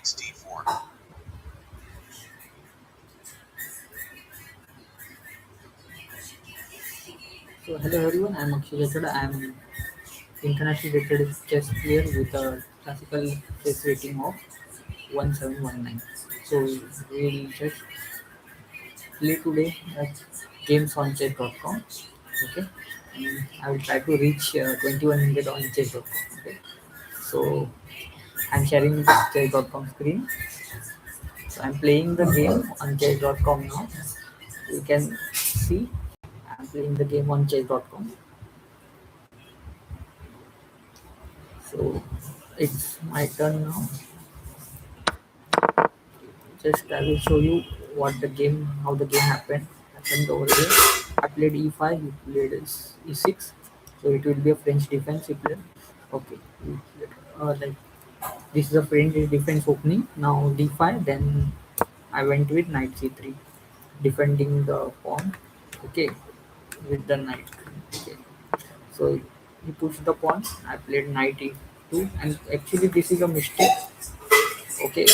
So hello everyone, I am Akshay Jachada. I am international rated chess player with a classical chess rating of 1719. So we'll just play today at games on chess.com. Okay, and I will try to reach 2100 on chess.com. Okay, so I'm sharing this chess.com screen. So I'm playing the game on chess.com now. You can see I'm playing the game on chess.com. So it's my turn now. Just I will show you what the game, how the game happened over here. I played e5, he played e6, so it will be a French defense he played. Okay, like this is a French defense opening. Now d5, then I went with knight c3, defending the pawn. Okay, with the knight. Okay, so he pushed the pawn. I played knight e2, and actually this is a mistake. Okay,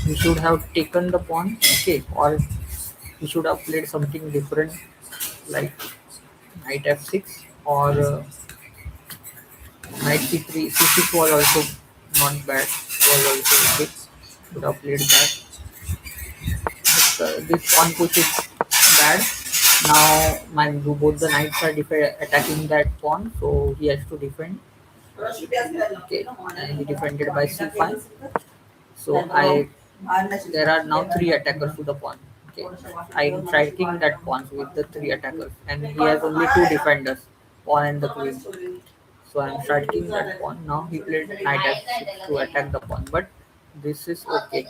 he should have taken the pawn. Okay, or he should have played something different like knight f6 or knight c3. c6 was also not bad. Was also okay. Should have played that. But, this pawn push is bad. Now my both the knights are attacking that pawn, so he has to defend. Okay, and he defended by c5. So I there are now three attackers to the pawn. Okay, I'm striking that pawn with the three attackers, and he has only two defenders, pawn and the queen. So I'm striking that pawn. Now he played knight f6 to attack the pawn, but this is okay.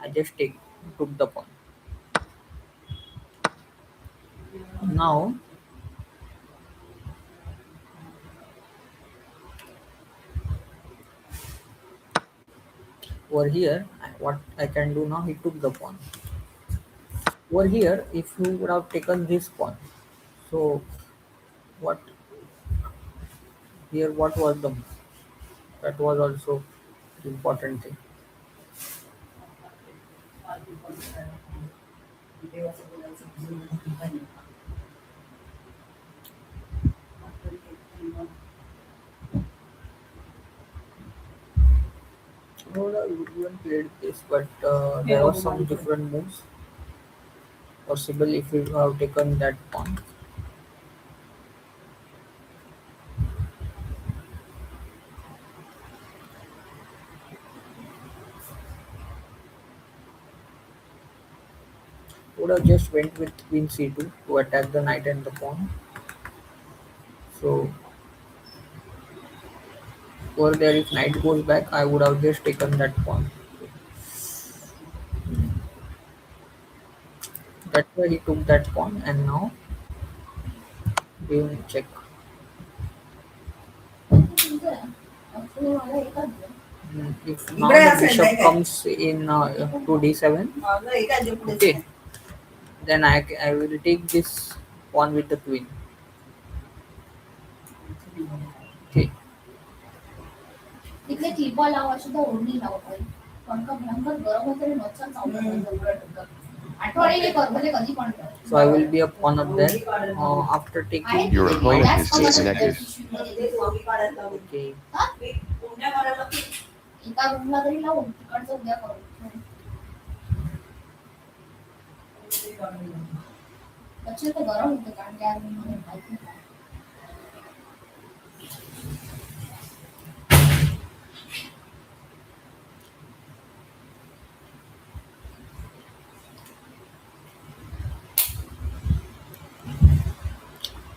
I just took the pawn. Now over here, what I can do now? He took the pawn. Over here, if you would have taken this pawn, so what here? What was the that was also important thing. No, no, everyone played this, but there was some different moves possible if you have taken that pawn. Would have just went with queen c2 to attack the knight and the pawn. So over there, if knight goes back, I would have just taken that pawn. That's why he took that pawn, and now we will check. If now the bishop comes in to d7, okay, then I will take this pawn with the queen. Okay, तिकडे टिपा लावा सुद्धा ओढणी लावा पाहिजे पंखा भयंकर गरम होते आणि मच्छर चावतात उघडत आठवड्याने कर म्हणजे कधी पण कर so I will be a pawn up there. After taking Your opponent is disconnected. okay, एका रूमला तरी लावून तिकडचं उद्या करू मच्छर तर गरम होते कारण त्या रूममध्ये माहिती नाही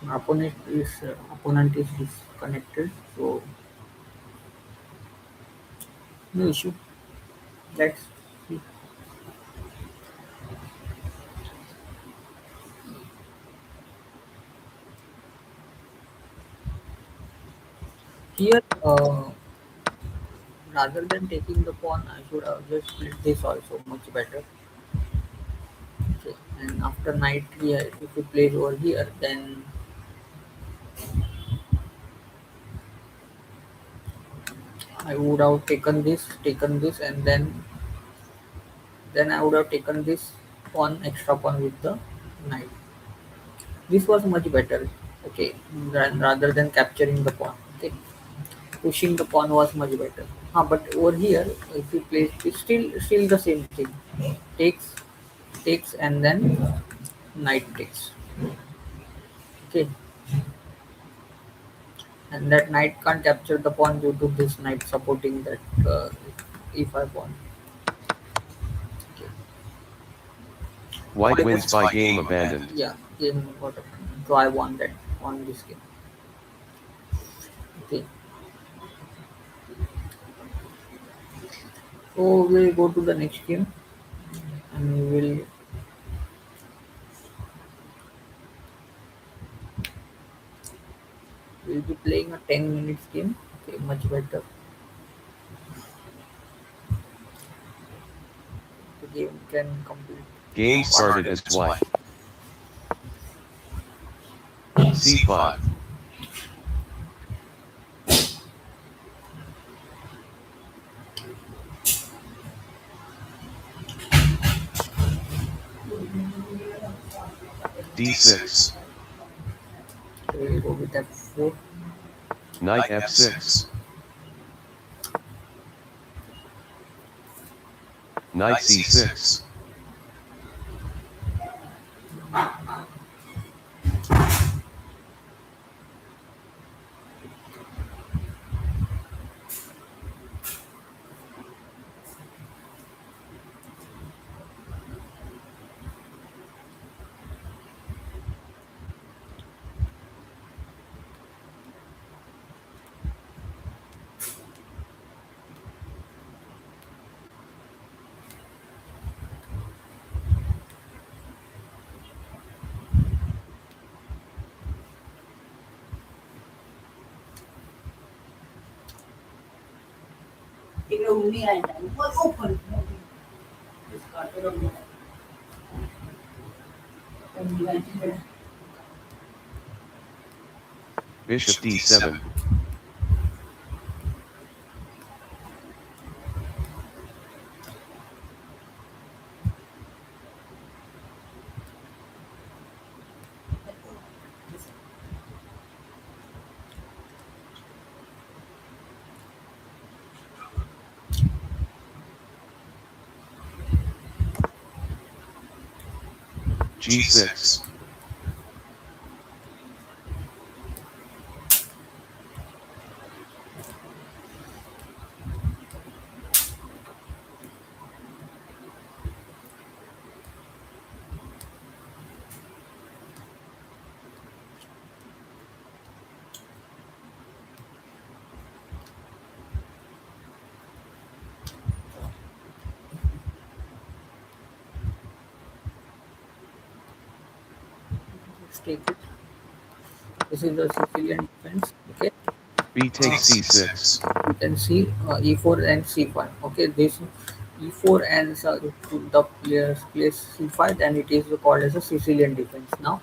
my opponent is disconnected, so no issue. Let's see. Here, rather than taking the pawn, I should have just split this also much better. Okay, and after knight here, if you play over here, then I would have taken this, and then Then I would have taken this pawn, extra pawn with the knight. This was much better, okay, rather than capturing the pawn. Okay, pushing the pawn was much better. But over here, if you play, it's still the same thing. Takes, takes, and then knight takes. Okay, and that knight can't capture the pawn due to this knight supporting that e5 pawn. Okay. White wins by game abandoned. Yeah, game got a, so I won that on this game. Okay, so we'll go to the next game and we'll be playing a 10 minutes game. Okay, much better. The game can complete. Game started as white. C5. D6. So we'll go with f4. Knight F6. Knight C6. Bishop D7. G6. Let's take it. This is the Sicilian defense. Okay, B takes C6. you can see e4 and c5. Okay, this e4 and the players place c5, then it is called as a Sicilian defense. Now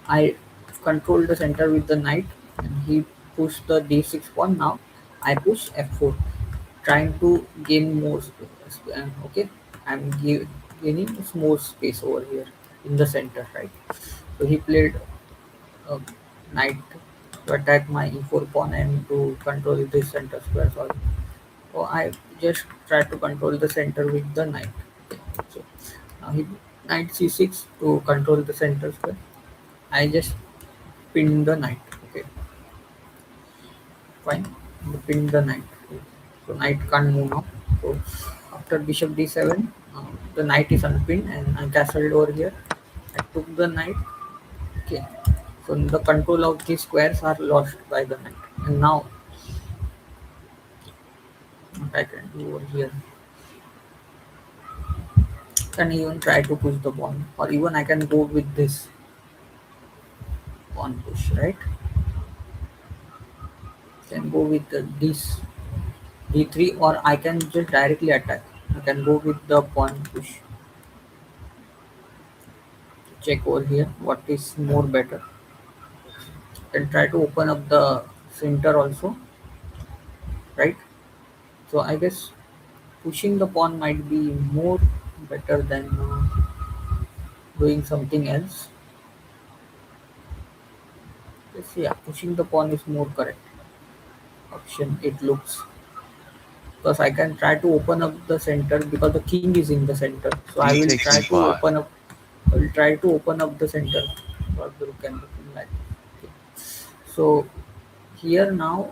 I control the center with the knight, and he pushed the d6 pawn. Now I push f4, trying to gain more space. Okay, I'm gaining more space over here in the center, right? So he played uh, knight to attack my e4 pawn and to control this center square. Sorry. So I just try to control the center with the knight. Okay. So now he knight c6 to control the center square. I just pin the knight. Okay, fine. Pin the knight. Okay. So knight can't move now. So after bishop d7, the knight is unpinned and I castled over here. I took the knight. Okay. So the control of these squares are lost by the knight. And now what I can do over here, can even try to push the pawn, or even I can go with this pawn push, right? Can go with this d3, or I can just directly attack. I can go with the pawn push. Check over here what is more better. Can try to open up the center also, right? So I guess pushing the pawn might be more better than doing something else. Yes, yeah, pushing the pawn is more correct option. It looks because I can try to open up the center because the king is in the center. So I D will takes try to e5. open up. I will try to open up the center for the rook and the king like this. Okay. So here now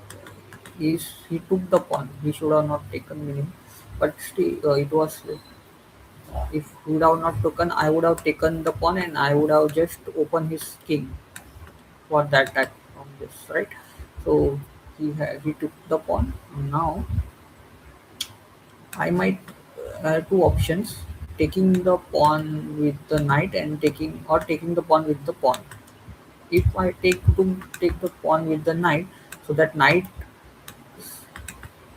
is he took the pawn. He should have not taken meaning, but still it was. If he would have not taken, I would have taken the pawn and I would have just opened his king for the attack from this, right? So he took the pawn. Now I might two options: taking the pawn with the knight and taking the pawn with the pawn. If I take the pawn with the knight, so that knight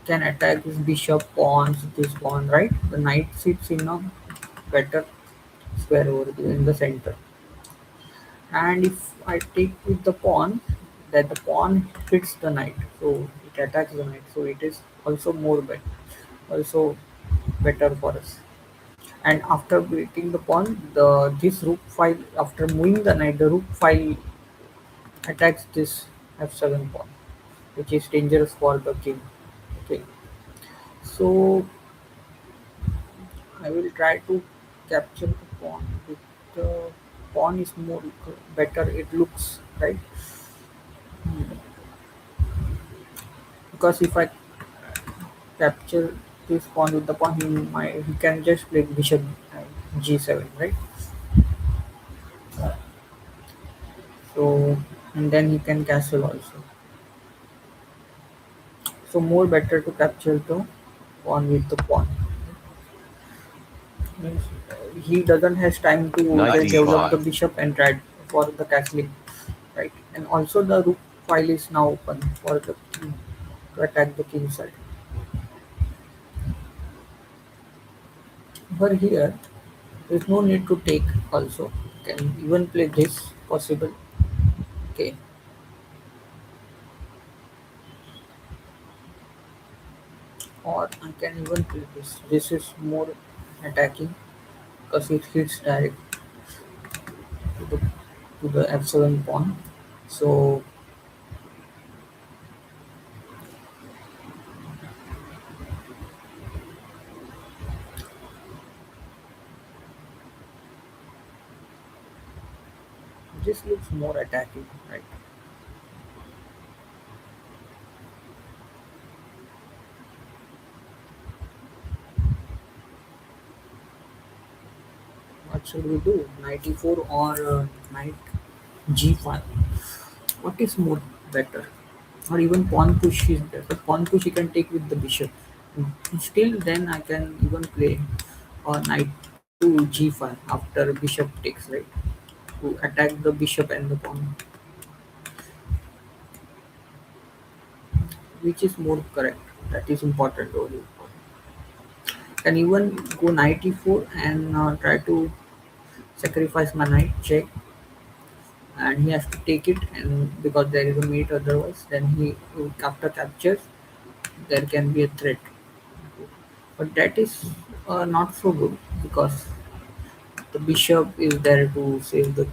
can attack this bishop pawns, this pawn, right? The knight sits in a better square over there in the center. And if I take with the pawn, that the pawn hits the knight, so it attacks the knight. So it is also better for us. And after beating the pawn, the this rook file after moving the knight, the rook file attacks this f7 pawn, which is dangerous for the king. Okay, so I will try to capture the pawn with the pawn is more better. It looks right because if I capture this pawn with the pawn, he can just play bishop g7, right? So and then he can castle also. So more better to capture the pawn with the pawn. Means he doesn't has time to Knight just develop the d5. bishop and try for the castling, right? And also the rook file is now open for the king to attack the king side. But here there's no need to take also. Can even play this possible. Okay, or I can even play this. This is more attacking because it hits direct to the f7 pawn. So this looks more attacking, right? What should we do? Knight e4 or knight g5? What is more better? Or even pawn push is better. Pawn push you can take with the bishop. Still, then I can even play knight to g5 after bishop takes, right? To attack the bishop and the pawn, which is more correct. That is important only. Can even go knight e4 and try to sacrifice my knight, check, and he has to take it, and because there is a mate otherwise, then he after captures there can be a threat. But that is not so good because the bishop is there to save the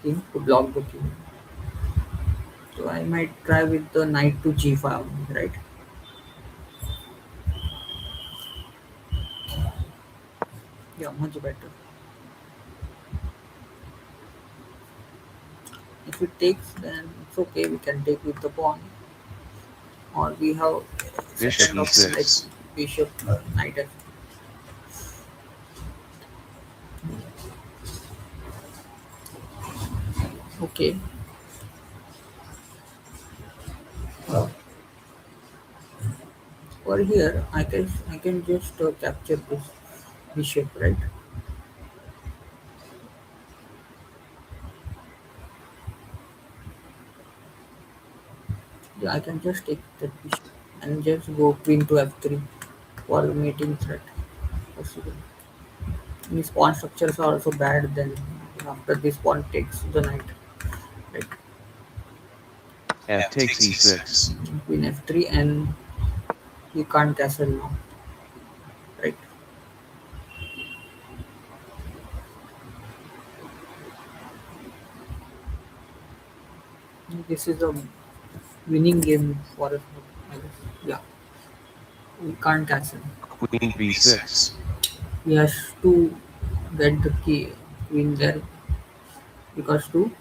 king, to block the king. So I might try with the knight to g5, right? Yeah, much better. If it takes, then it's okay. We can take with the pawn, or we have Bishop second option like e6. bishop knight f. Okay, over here I can just capture this bishop, right? Yeah, I can just take that bishop and just go queen to f3 for mating threat possible. These pawn structures are also bad then after this pawn takes the knight, right? F takes e6. Queen f3 and you can't castle now, right? This is a winning game for us, I guess. Yeah, we can't cancel. Queen b6. He has to get the key queen there because to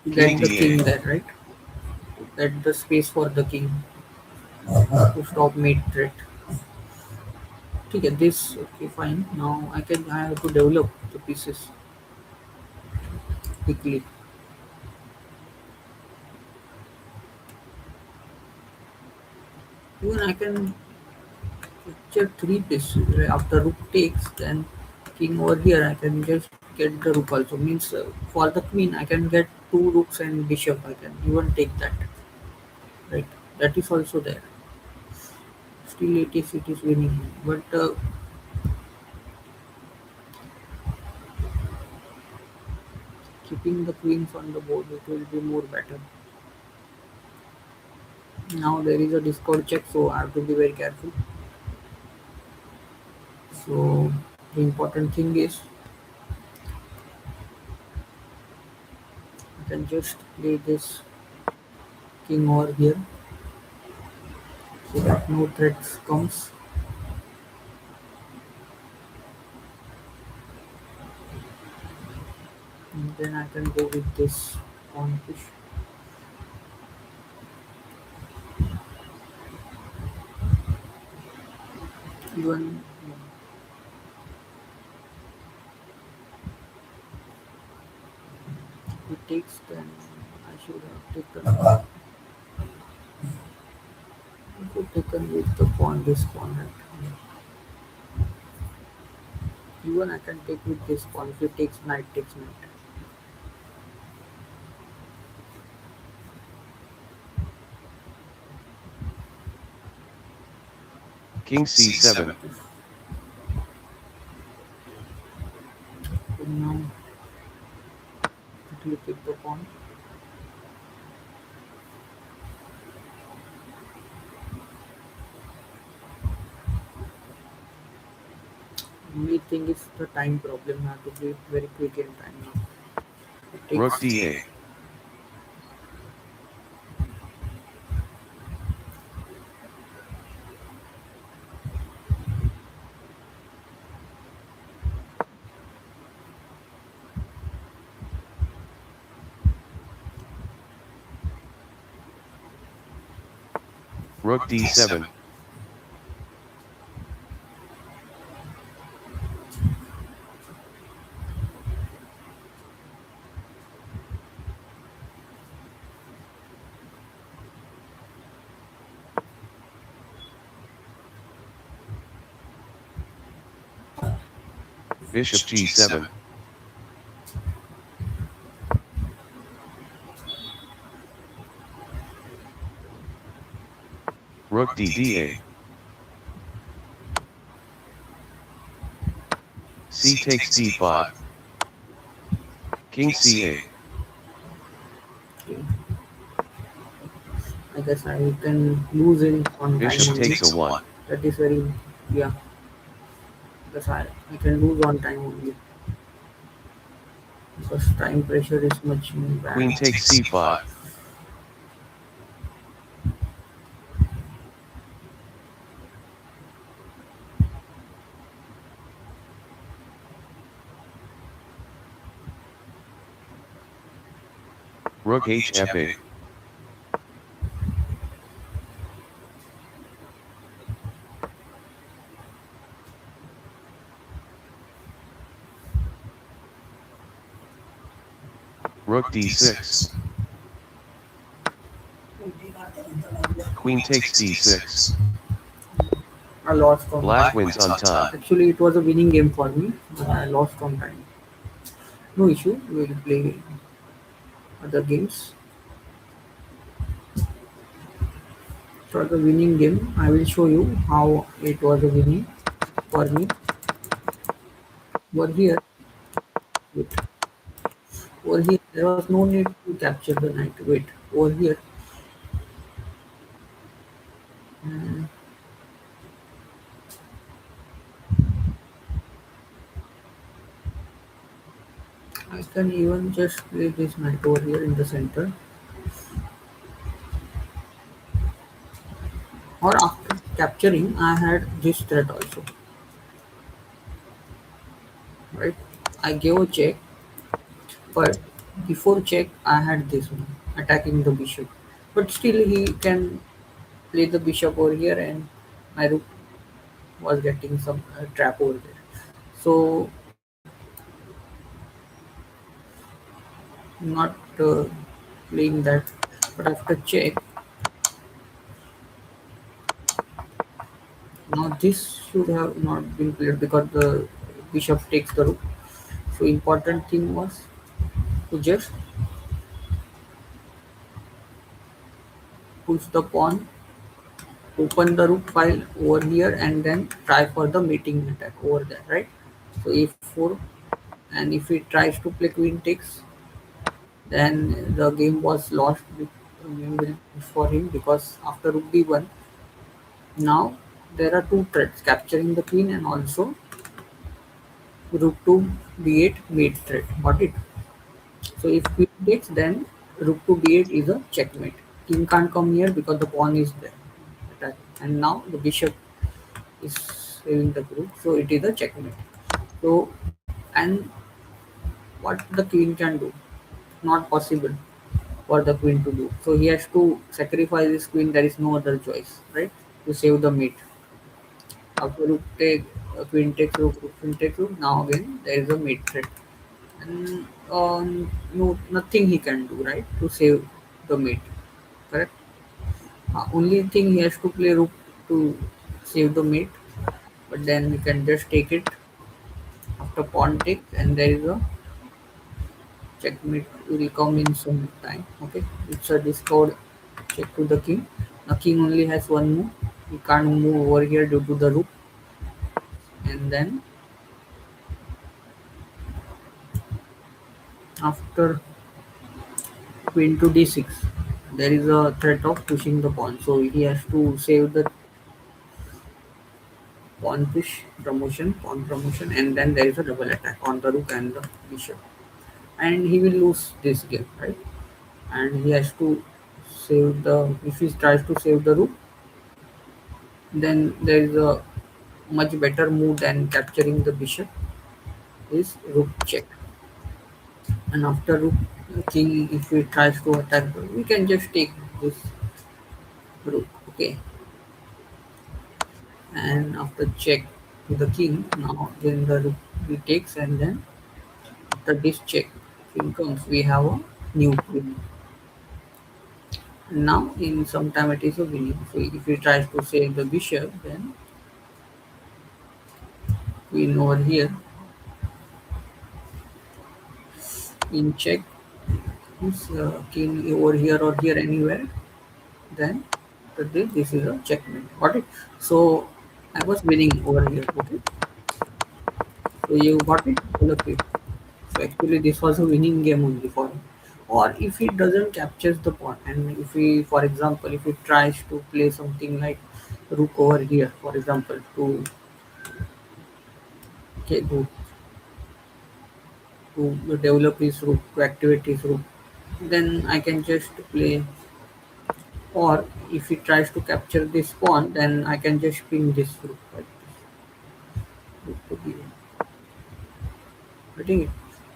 King get the king d8. there, right? To get the space for the king to stop mate threat. Okay, this okay fine. Now I have to develop the pieces quickly. Even I can capture three pieces right? After rook takes, then king over here. I can just get the rook also. Means for the queen, I can get two rooks and bishop. I can even take that. Right, that is also there. Still, it is winning, but keeping the queens on the board, it will be more better. Now there is a discord check, so I have to be very careful. So the important thing is I can just play this king over here so that no threats comes. And then I can go with this pawn push. Even if it takes, then I should have taken. I should taken with the pawn, this pawn. Right? Even I can take with this pawn. If it takes knight. King c7. So now quickly take the pawn. Only thing is the time problem. I have to be very quick in time now. It Rook takes d8. Rook d7. Bishop g7. Rook d8. C takes d5. King c8. okay. I guess I can lose in on time Bishop only. takes a1. That is very yeah. Because I can lose on time only because time pressure is much more bad. Queen takes c5. Rook hf8. Rook d6. Queen takes d6. I lost on Black time. wins on time. Actually, it was a winning game for me, but I lost on time. No issue. We will play other games. For the winning game, I will show you how it was a winning for me. Over here, wait, over here, there was no need to capture the knight. Wait, over here, uh, I can even just play this knight over here in the center, or after capturing I had this threat also, right? I gave a check, but before check I had this one attacking the bishop, but still he can play the bishop over here and my rook was getting some trap over there. So not playing that, but after check, now this should have not been played because the bishop takes the rook. So important thing was to just push the pawn, open the rook file over here, and then try for the mating attack over there, right? So a4, and if he tries to play queen takes, then the game was lost for him, because after rook d1, now there are two threats capturing the queen and also rook to d8 mate threat. Got it? So if queen takes, then rook to d8 is a checkmate. King can't come here because the pawn is there. Attack. And now the bishop is saving the group, so it is a checkmate. So, and what the queen can do? Not possible for the queen to do. So he has to sacrifice his queen. There is no other choice, right? To save the mate. After rook take, queen takes rook, queen takes rook. Now again there is a mate threat, and no, nothing he can do, right, to save the mate. Correct. Only thing he has to play rook to save the mate, but then we can just take it after pawn take, and there is a checkmate will come in some time. Okay, it's a discard check to the king. Now king only has one move. He can't move over here due to the rook, and then after queen to d6, there is a threat of pushing the pawn. So he has to save the pawn promotion, and then there is a double attack on the rook and the bishop, and he will lose this game, right? And he has to save the. If he tries to save the rook, then there is a much better move than capturing the bishop is rook check. And after rook king, if he tries to attack, we can just take this rook. Okay, and after check to the king, now then the rook he takes, and then after this check king comes, we have a new queen. And now in some time it is a winning. So if he tries to save the bishop, then queen over here, queen check, is king over here or here anywhere, then after this is a checkmate. Got it? So I was winning over here. Okay, so you got it, all of it. So actually this was a winning game only for him. Or if he doesn't captures the pawn, and if he, for example, if he tries to play something like rook over here, for example, to okay, to develop his rook, to activate his rook, then I can just play. Or if he tries to capture this pawn, then I can just ping this rook like this. Rook to be getting it.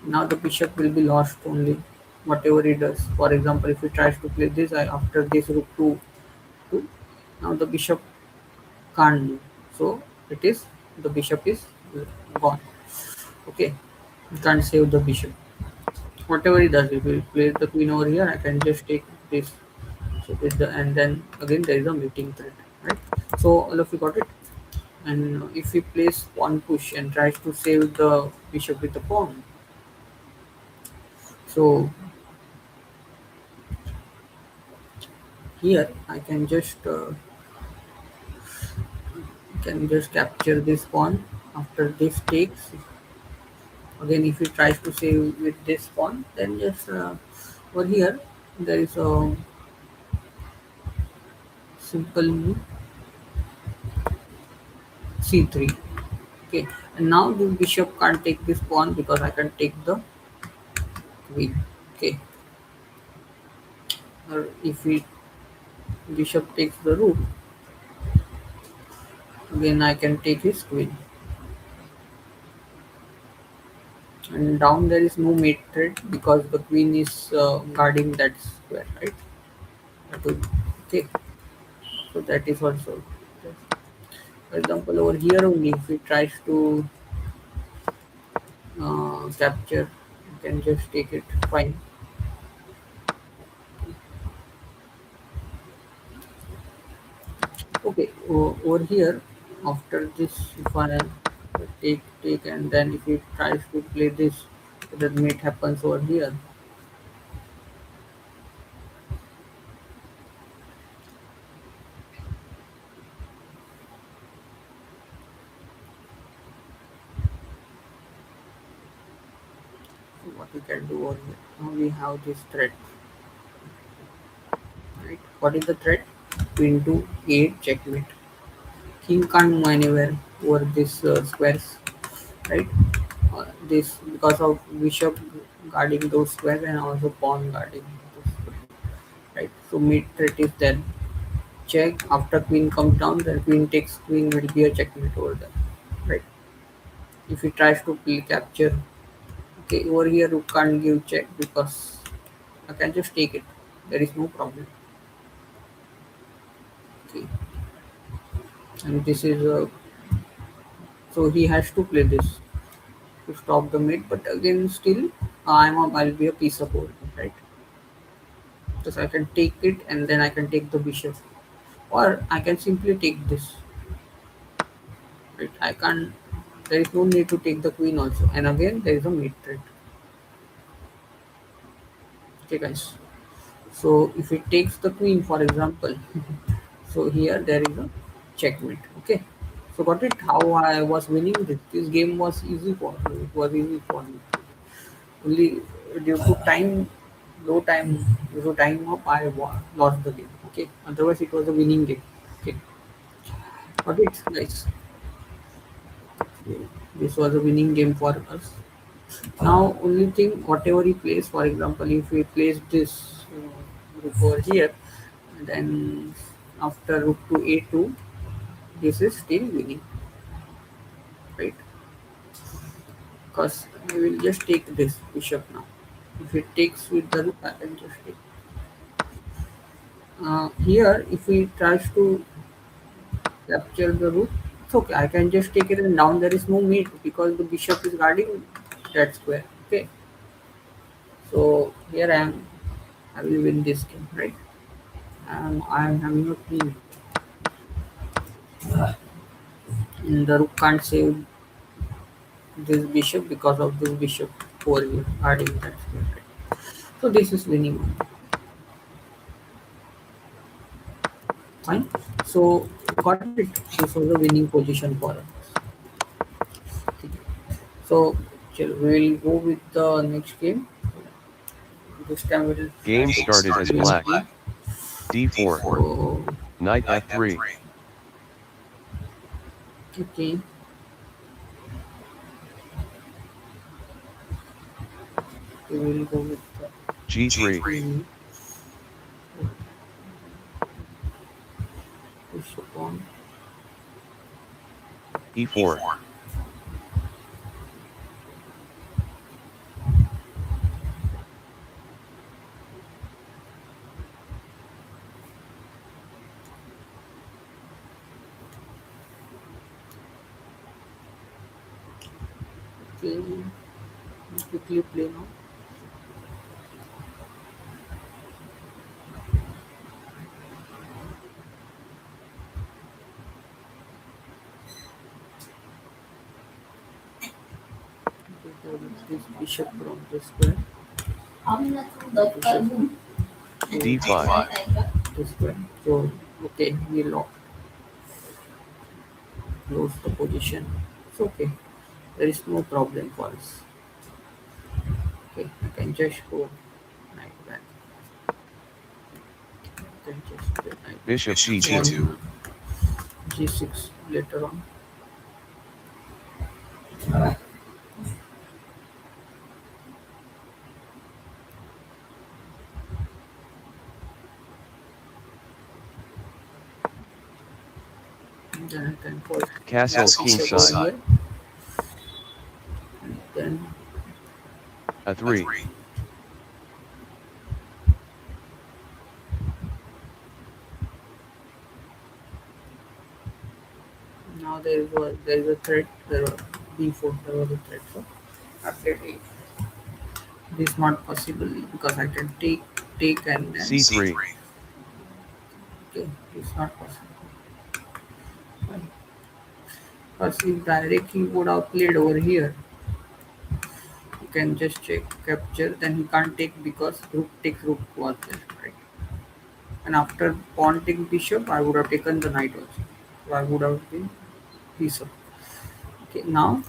Now the bishop will be lost only whatever he does. For example, if he tries to play this, after this rook to two, now the bishop can't move. So it is, the bishop is gone. Okay, you can't save the bishop. Whatever he does, if he plays the queen over here, I can just take this. So with the, and then again there is a mating threat, right? So all of you got it. And if he plays pawn push and tries to save the bishop with the pawn, so here I can just capture this pawn. After this takes, again if he tries to save with this pawn, then just over here there is a simple move c3. Okay, and now the bishop can't take this pawn because I can take the queen. Okay, or if we bishop takes the rook, again I can take his queen. And down there is no mate threat because the queen is guarding that square, right? That would, okay, so that is also. For example, over here only, if it tries to capture, you can just take it fine. Okay, over here, after this, if I take, and then if it tries to play this, the mate happens over here. So what we can do over here? Now we have this threat, right? What is the threat? Queen to 8 checkmate. King can't move anywhere over this squares, right? This because of bishop guarding those squares and also pawn guarding those squares, right? So mid threat is there. Check after queen comes down, then queen takes queen will be a checkmate over there, right? If he tries to play capture, okay, over here you can't give check because I can just take it. There is no problem. Okay, and this is so he has to play this to stop the mate, but again still I'll be a piece of gold, right? Because I can take it and then I can take the bishop, or I can simply take this. Right? I can't. There is no need to take the queen also, and again there is a mate threat. Okay, guys. So if it takes the queen, for example, so here there is a checkmate. Okay. So got it? How I was winning this? This game was easy for me. It was easy for me. Only due to time, low time, due to time up, lost the game. Okay. Otherwise, it was a winning game. Okay. Got it, guys? This was a winning game for us. Now, only thing, whatever he plays, for example, if he plays this rook over here, then after rook to a2, this is still winning, right? Because I will just take this bishop now. If it takes with the rook, I can just take. Here, if he tries to capture the rook, it's okay. I can just take it and down. There is no mate because the bishop is guarding that square. Okay, so here I am. I will win this game, right? I am having a queen. And the rook can't save this bishop because of this bishop over here guarding that square. Right? So this is winning. Fine. So got it. This was a winning position for us. So we'll go with the next game. This time we'll Game take started as queen black. three. D4. So Knight F3. okay, we will go with the G3. queen. Push upon. E4. Okay, quickly play now. Okay, this bishop from this square. आम्हाला तू दप्तर घेऊन D5. This square. So okay, we lock close the position. It's okay. There is no problem for us. Okay, I can just go knight back. I can just play knight Bishop C2. on g6 later on. Then I can put Castle bishop kingside. over here. And then A3. now there is a threat. There was b4. There was a threat. So I played a. This is not possible because I can take and then C3. okay. It's not possible. Fine. Because if direct he would have played over here, you can just check capture. Then he can't take because rook takes rook was there, right? And after pawn take bishop, I would have taken the knight also. So I would have been piece up. Okay, now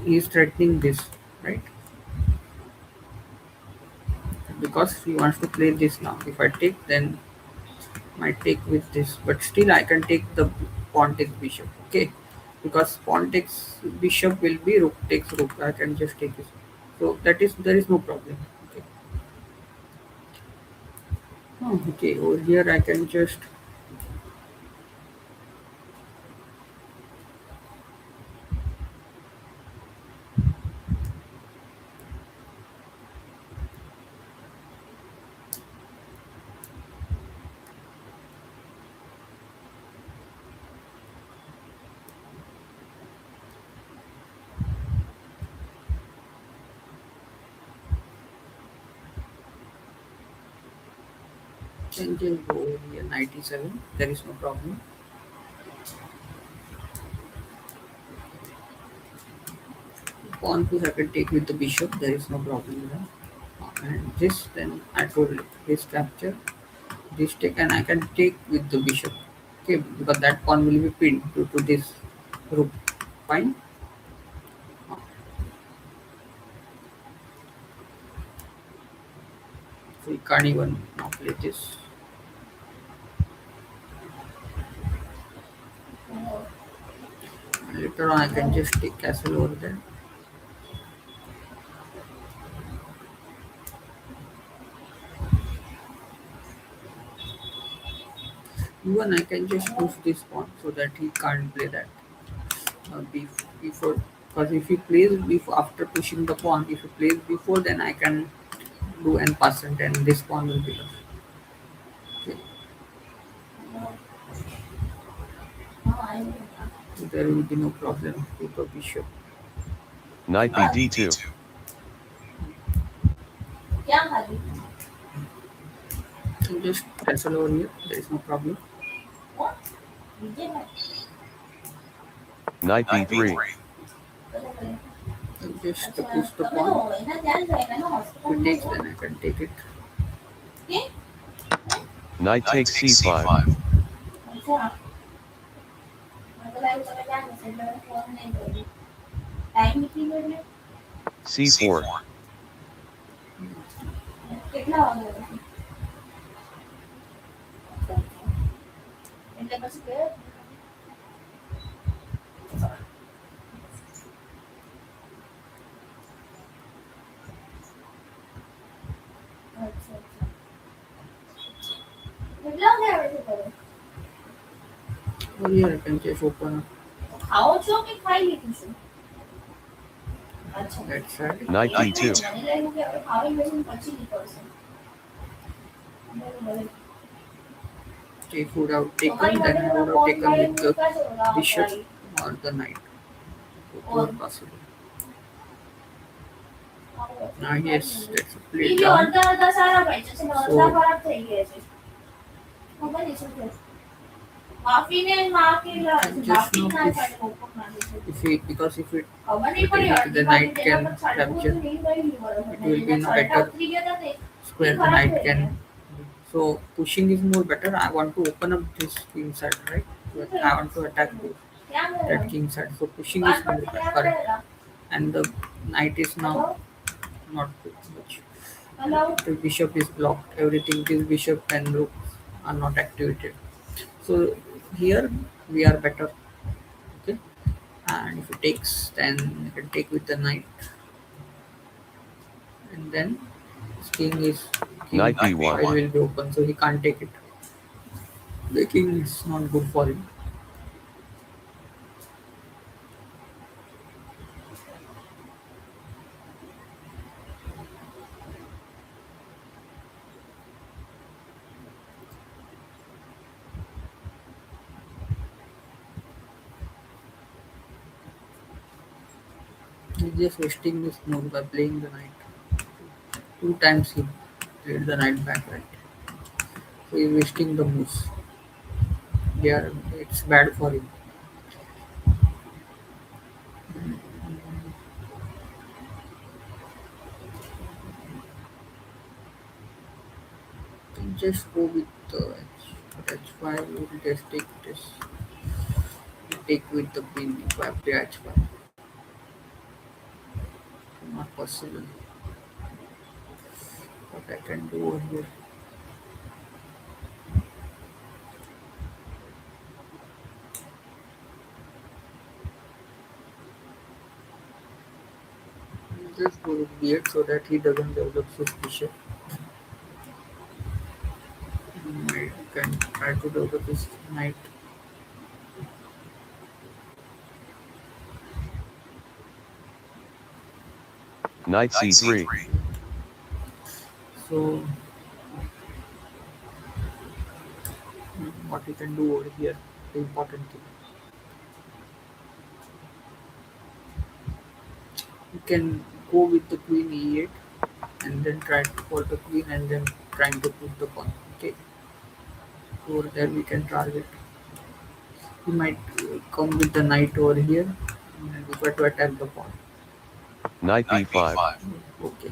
he is threatening this, right? Because he wants to play this now. If I take, then might take with this, but still I can take the pawn takes bishop. Okay, because pawn takes bishop will be rook takes rook. I can just take this. So that is there is no problem. Okay. Oh, okay, over here I can just go over here 97. There is no problem. Pawn piece I can take with the bishop. There is no problem there. And this then I told you, this capture, this take, and I can take with the bishop. Okay, because that pawn will be pinned due to this rook. Fine. So you can't even now play this. And later on I can just take castle over there. Even I can just push this pawn so that he can't play that before. Because if he plays before after pushing the pawn, if he plays before, then I can do and pass and then this pawn will be lost. Okay. So there will be no problem with the bishop. Knight b d2. So just castle over here. There is no problem. Knight b3. So just push the pawn. If he takes, then I can take it. Knight takes c5. C4. Over here I can just open up that side. Knight d2. If would have taken, then I would have taken with the bishop or the knight. Both were possible. Now yes, that's a play down. Just now push. If it because if it the knight can capture, it will be in a better square. The knight can. So pushing is more better. I want to open up this king side, right? But I want to attack that king side. So pushing is more correct. And the knight is now not too much. The bishop is blocked. Everything is bishop and rook are not activated. So here we are better. Okay. And if it takes, then you can take with the knight. And then his king is Knight file b1. will be open, so he can't take it. The king is not good for him. He's just wasting his move by playing the knight. Two times he played the knight back, right? So he's wasting the moves. Yeah, it's bad for him. Just go with h5. We'll just take this. Take with the queen if I play h5. Not possible. What I can do over here. Just go with b8 so that he doesn't develop suspicion. I can try to develop his knight. Knight c3. So what we can do over here, the important thing. You can go with the queen e8 and then try to for the queen and then trying to put the pawn. Okay, so over there we can target. He might come with the knight over here and we got to attack the pawn. Knight b5. Okay.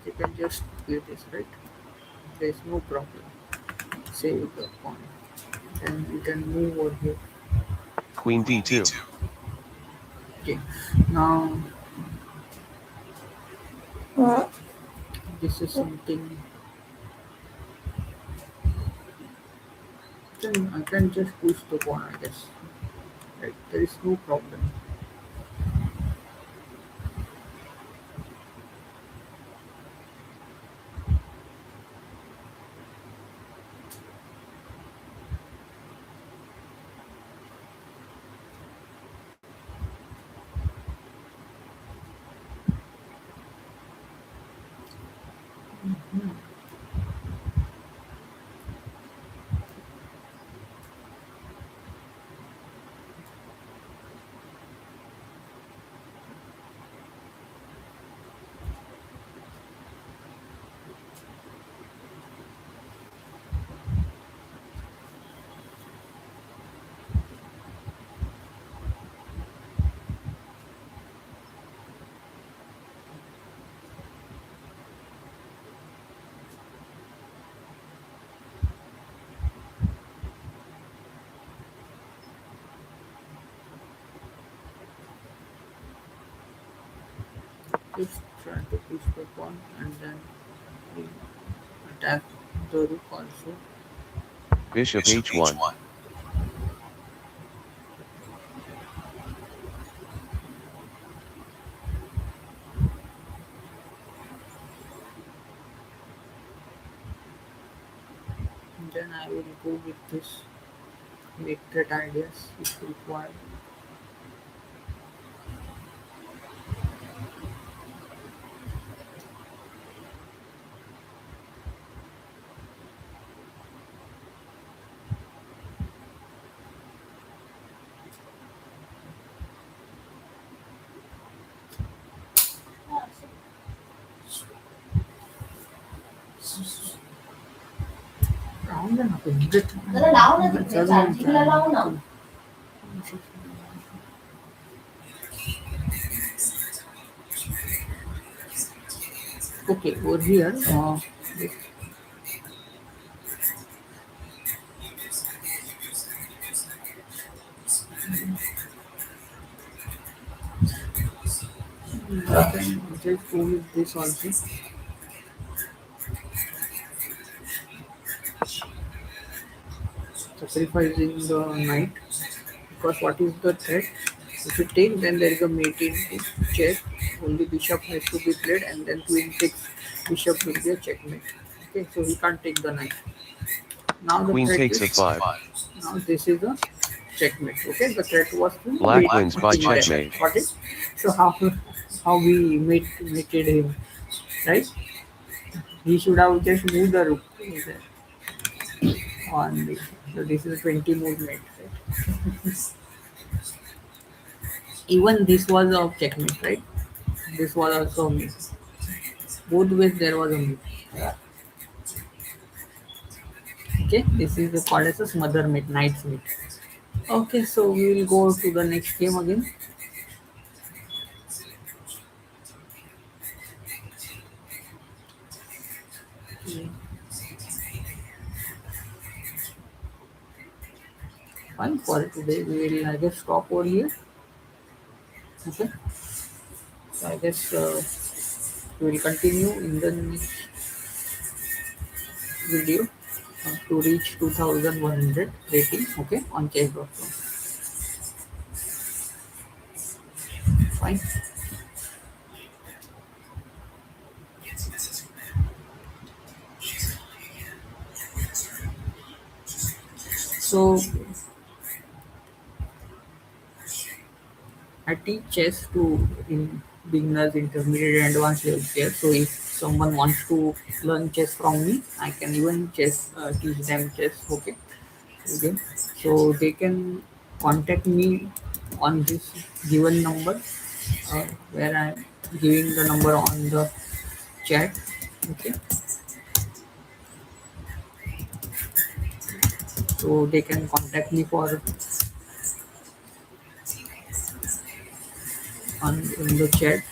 You can just play this, right? There is no problem. Save the pawn. Then you can move over here. Queen d2. Okay. Now this is something. Then I can just push the pawn, I guess. Right. There is no problem. Just try to push the pawn and then we attack the rook also. Bishop h1. And then I will go with this make that ideas if required. Round ना पे जरा लाव ना तिकडे चार्जिंगला लाव ना Okay, over here, I can just go with this also. Sacrificing the knight, because what is the threat? If you take, then there is a mate into chess. Only bishop has to be played, and then queen takes bishop will be a checkmate. Okay, so he can't take the knight. Now the Queen threat takes is, f5. now this is a checkmate. Okay, the threat was to Black mate wins by king there. checkmate. Got it? So how we mated him, right? He should have just moved the rook there on the. So this is a 20 move mate. Right? Even this was a checkmate, right? This was also a mate. Both ways there was a mate. Okay, this is the called as a smother mate, knight's mate. Okay, so we will go to the next game again. Okay, fine, for today we will I guess stop over here. Okay, so I guess we will continue in the next video to reach 2100 rating. Okay, on chess.com. Fine. So I teach chess to in beginners, intermediate, and advanced level chess. So if someone wants to learn chess from me, I can even teach them chess. Okay, okay. So they can contact me on this given number, where I'm giving the number on the chat. Okay, so they can contact me for on in the chat.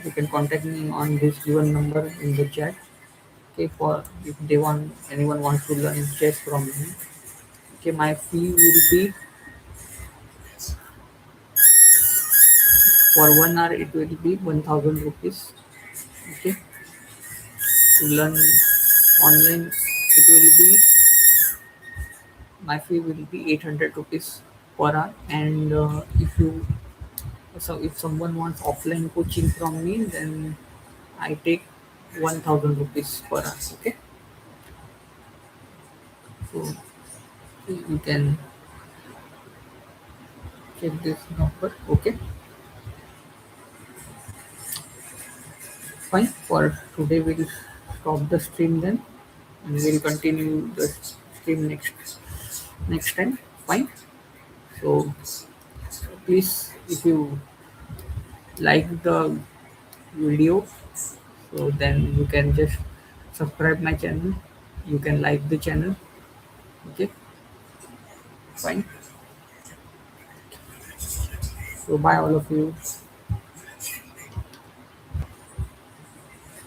They can contact me on this given number in the chat. Okay, for if they want anyone wants to learn chess from me. Okay, my fee will be for 1 hour. It will be 1,000 rupees. Okay, to learn online, it will be my fee will be 800 rupees per hour. And if someone wants offline coaching from me, then I take 1,000 rupees per hour. Okay, so you can check this number. Okay, fine. For today, we'll stop the stream then, and we'll continue the stream next time. Fine. So please, if you like the video, so then you can just subscribe my channel. You can like the channel. Okay, fine. So bye all of you.